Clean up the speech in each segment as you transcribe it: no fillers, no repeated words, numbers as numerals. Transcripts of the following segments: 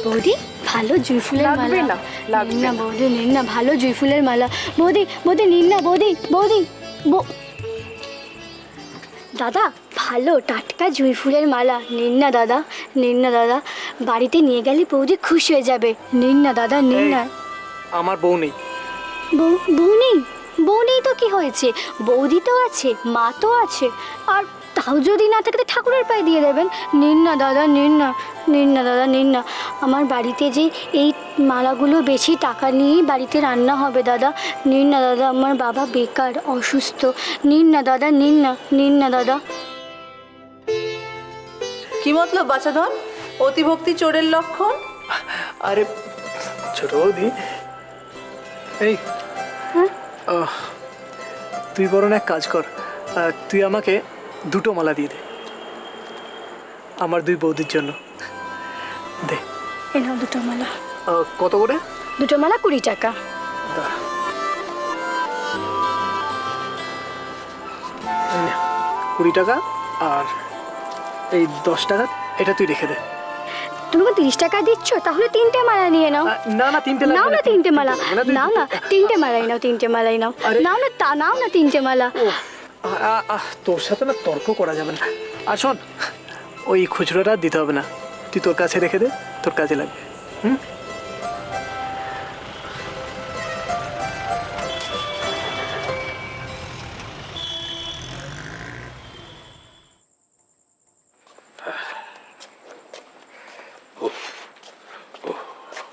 বৌদি ভালো জুঁই ফুলের লাগবে মালা। না, লাগবে নিন না না। বৌদি, নিন না, ভালো জুঁই ফুলের মালা। বৌদি বৌদি নিন না, বৌদি বৌদি। দাদা ভালো টাটকা জুঁই ফুলের মালা নিন না দাদা, নিন না দাদা, বাড়িতে নিয়ে গেলে বৌদি খুশি হয়ে যাবে। নিন না দাদা, নিন এই, না। আমার বউ নেই। বউ নেই? বউ নেই তো কি হয়েছে, বৌদি তো আছে, মা তো আছে। আর তাও যদি না থাকে তো ঠাকুরের পায়ে দিয়ে দেবেন। নিন না দাদা, নিন না, নিন না দাদা, নিন না। আমার বাড়িতে যে এই মালাগুলো বেশি টাকা নিয়েই বাড়িতে রান্না হবে দাদা। নিন না দাদা, আমার বাবা বেকার অসুস্থ। নিন না দাদা, নিন না, নিন না দাদা। কি মতলব বাছাধন? অতিভক্তি চোরের লক্ষণ। আরে ছোট বৌদি, এই তুই বরং এক কাজ কর, তুই আমাকে দুটো মালা দিয়ে দে আমার দুই বৌদির জন্য। দে। এ নাও দুটো মালা। কত করে? দুটো মালা 20 টাকা। দাঁড়া। এই নে, 20 টাকা। আর এই 10 টাকা এটা তুই রেখে দে। তুমি 30 টাকা দিচ্ছ, তাহলে 3টে মালা নিয়ে নাও। না না, 3টে নাও লাগবে না না, 3টে মালা। লাগবে না, তুই- নাও না 3টে মালাই নাও, 3টে মালাই নাও। আরে- নাও না, তা নাও না 3টে মালা। তোর সাথে না তর্ক করা যাবে না। আর শোন, ওই খুচরোটা দিতে হবে না, তুই তোর কাছে রেখে দে, তোর কাজে লাগবে। হুম।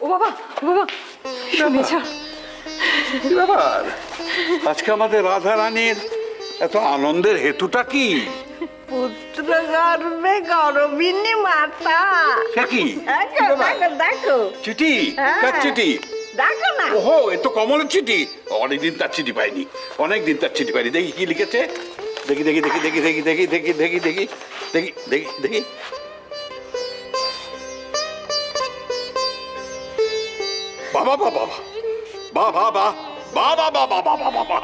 ও বাবা, ও বাবা, শুনেছ? কি ব্যাপার? আজকে আমাদের রাধা রানীর এত আনন্দের হেতুটা কি? পুত্র গর্ভে গর্বিনী মাতা। সে কি? দেখো দেখো দেখো চিঠি? হ্যাঁ। কার চিঠি? দেখো না। ওহো, এ তো কমলের চিঠি। অনেকদিন তার চিঠি পাইনি, অনেকদিন তার চিঠি পাইনি। দেখি কি লিখেছে, দেখি দেখি দেখি দেখি দেখি দেখি দেখি দেখি দেখি দেখি দেখি দেখি। বাবা বাবা বাবা বাবা বাবা বাবা বাবা বাবা।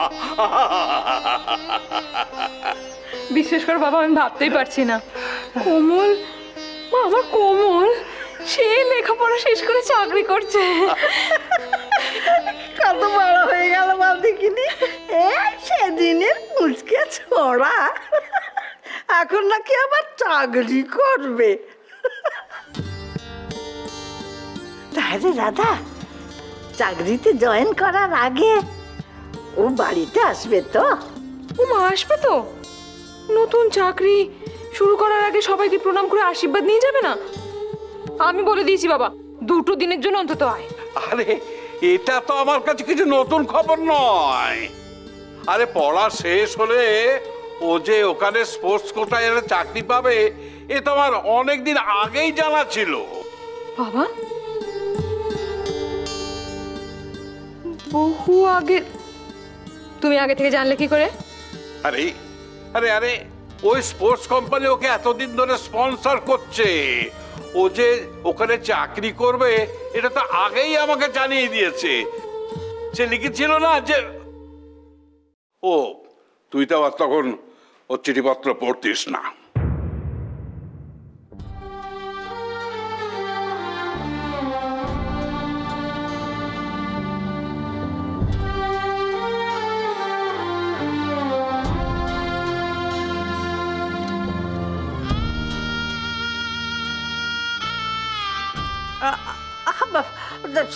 বিশ্বাস কর বাবা, আমি ভাবতেই পারছি না। কোমল, মা, আমার কোমল সে লেখাপড়া শেষ করে চাকরি করছে। কত বড় হয়ে গেল বাপ দেখিনি। সেদিনের মুচকে ছোড়া এখন নাকি আবার চাকরি করবে। তাহলে দাদা চাকরিতে জয়েন করার আগে ও বাড়িতে আসবে তো? ও মা আসবে তো? নতুন চাকরি শুরু করার আগে সবাইকে প্রণাম করে আশীর্বাদ নিয়ে যাবে না? আমি বলে দিয়েছি বাবা, 2 দিনের জন্য অন্তত আয়। আরে এটা তো আমার কাছে কিছু নতুন খবর নয়। আরে পড়া শেষ হলে ও যে ওখানে স্পোর্টস কোটায় চাকরি পাবে, এ তো আমার অনেকদিন আগেই জানা ছিল। বাবা, বহু আগে? তুমি আগে থেকে জানলে কি করে? আরে আরে আরে ওই স্পোর্টস কোম্পানি ওকে এতদিন ধরে স্পন্সর করছে। ও যে ওখানে চাকরি করবে এটা তো আগেই আমাকে জানিয়ে দিয়েছে। সে লিখেছিল না যে, ও তুই তো আবার তখন ওর চিঠিপত্র পড়তিস না।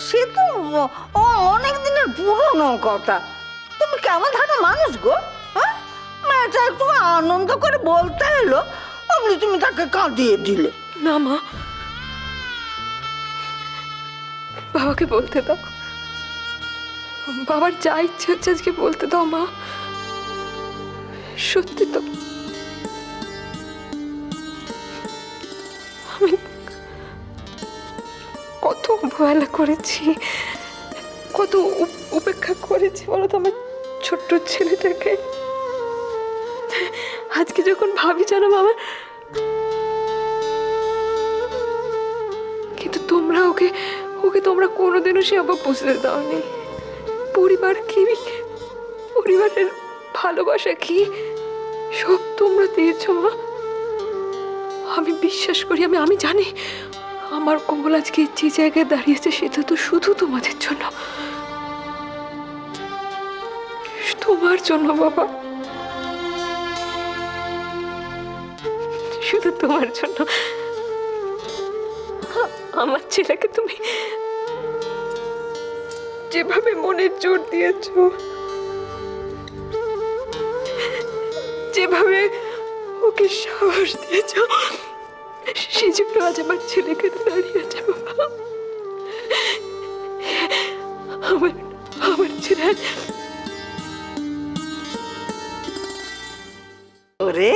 সে তো অনেক দিনের পুরনো কথা। তুমি কেমন ধরনের মানুষ গো? হ্যাঁ, মেয়েটা একটু আনন্দ করে বলতে এলো, অমনি তুমি তাকে কাঁদিয়ে দিলে। না মা, বাবাকে বলতে দাও। বাবার যা ইচ্ছে হচ্ছে আজকে বলতে দাও মা। সত্যি তো আমি কত অবহেলা করেছি, কত উপেক্ষা করেছি বলো তো আমার ছোট্ট ছেলেটাকে। আজকে যখন ভাবি জানো বাবা, কিন্তু তোমরা ওকে ওকে তোমরা কোনোদিনও সে আবার বুঝতে দাওনি। পরিবার কি, পরিবারের ভালোবাসা কি, সব তোমরা দিয়েছো মা। আমি বিশ্বাস করি, আমি জানি আমার কমল আজকে যে জায়গায় দাঁড়িয়েছে সেটা তো শুধু তোমাদের জন্য, তোমার জন্য বাবা, শুধু তোমার জন্য। আমার ছেলেকে তুমি যেভাবে মনের জোর দিয়েছো, যেভাবে ওকে সাহস দিয়েছো, সেই জন্য আজ আমার ছেলেকে দাঁড়িয়েছে বাবা। আমার আমার ছেলে ওরে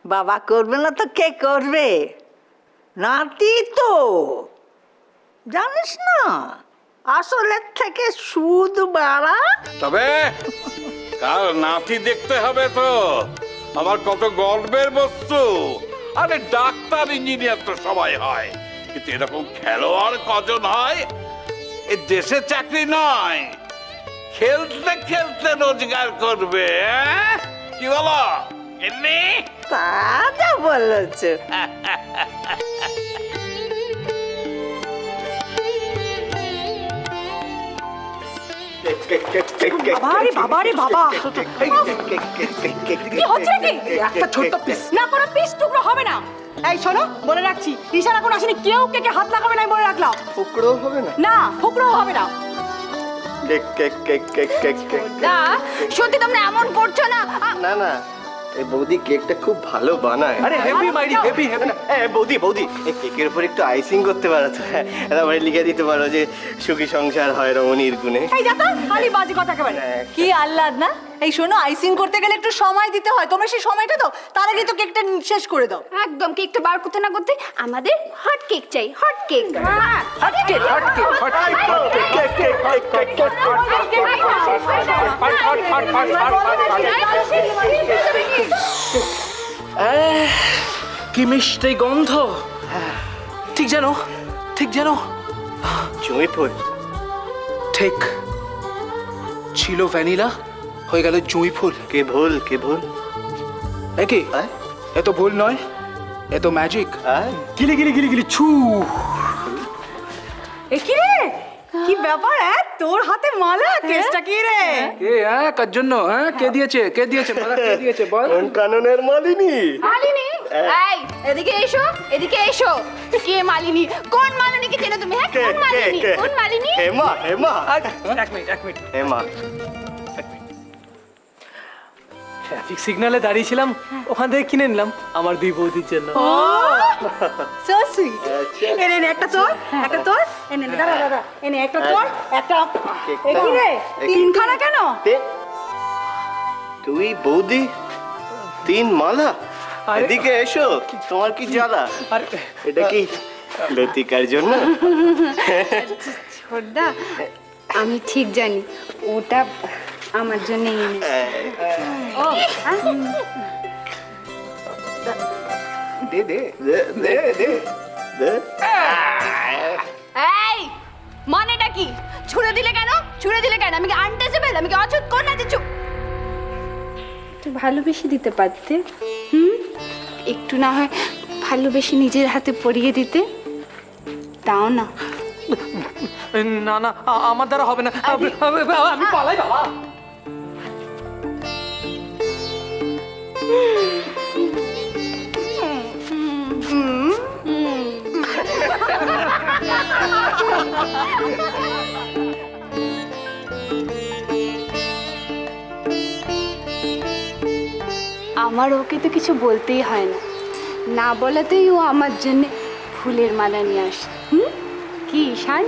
বাবা করবে না তো কে করবে? নাতি তো জানিস না, আসলের থেকে সুদ বাড়া। তবে কার নাতি দেখতে হবে তো, আমার কত গর্বের বস্তু। আরে ডাক্তার ইঞ্জিনিয়ার তো সবাই হয়, কিন্তু এরকম খেলোয়াড় কজন হয়? এই দেশে চাকরি নয়, খেলতে খেলতে রোজগার করবে। কি বলো এমনি? তা যা বলেছ। বাবারে বাবারে বাবা, কি হচ্ছে কি? একটা ছোট্ট পিস। না কোনো পিস টুকরো হবে না। এই শোনো, বলে রাখছি, ঋষার এখন আসেনি, কেউ কেকে হাত লাগাবে না, আমি বলে রাখলাম। টুকরো হবে না? না, ফুকরো হবে না। Cake cake cake cake cake cake. না সত্যি তোমরা এমন করছো না। না না, এই বৌদি কেকটা খুব ভালো বানায়। আরে হেভি মাইরি, হেভি হেভি। বৌদি বৌদি, এই কেকের উপর একটু আইসিং করতে পারো তো? তারপরে লিখে দিতে পারো যে সুখী সংসার হয় রমণীর গুণে। এই যাতা খালি বাজে কথা একেবারে। কি আহ্লাদ না? এই শোনো, আইসিং করতে গেলে একটু সময় দিতে হয়, তোমরা সেই সময়টা দাও, তার আগে তো কেকটা শেষ করে দাও। একদম কেকটা বার করতে না করতে আমাদের হট কেক চাই, hot cake. Hot cake, hot cake, hot cake, hot cake, cake cake cake cake cake. কি মিষ্টি গন্ধ, ঠিক জানো, ঠিক জানো। জুঁই ফুল। ঠিক ছিল ভ্যানিলা, হয়ে গেল জুঁই ফুল। কে ভুল কে ভুল? একই এ তো ভুল নয়, এ তো ম্যাজিক। গিলি গিলি গিলি গিলি ছু। এ কি রে, কি ব্যাপার? তোর হাতে মালা, কেসটা কি রে? কে কার জন্য? কে দিয়েছে, কে দিয়েছে মালা, কে দিয়েছে বল? কোন কাননের মালিনী? মালিনী, এই এদিকে এসো, এদিকে এসো। কে মালিনী? কোন মালিনীকে চেনো তুমি? হ্যাঁ, কোন মালিনী? কোন মালিনী? হেমা হেমা এক মিনিট, এক মিনিট। হেমা। ট্রাফিক সিগন্যালে দাঁড়িয়েছিলাম, ওখান থেকে কিনে নিলাম আমার দুই বৌদির জন্য। So sweet. এনে নে একটা তোর, একটা তোর, এনে নে, দাঁড়া দাঁড়া, এনে একটা তোর, একটা। এ কি রে, তিনখানা কেন? তুই বৌদি, তিন মালা? আরে- এদিকে এসো, তোমার কি জ্বালা? আর এটা কি লতিকার জন্য? ছোটদা, আমি ঠিক জানি ওটা আমার জন্য দে দে দে দে দে দে। এই মানেটা কি? ছুঁড়ে দিলে কেন? ছুঁড়ে দিলে কেন? আমি কি আনটেচেবল? আমি কি অচুত? কোন আছে চুপ? একটু ভালোবেসে দিতে পারতে, একটু না হয় ভালোবেসে নিজের হাতে পরিয়ে দিতে, তাও না। না না, আমার দ্বারা হবে না, আমি পালাই বাবা। আমার ওকে তো কিছু বলতেই হয় না, না বলাতেই ও আমার জন্য ফুলের মালা নিয়ে আসে। কি ঈশান,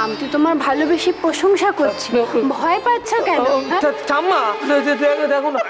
আমি তো তোমার ভালোবেসে প্রশংসা করছি, ভয় পাচ্ছ কেন? হ্যাঁ? ঠাম্মা দেখো না।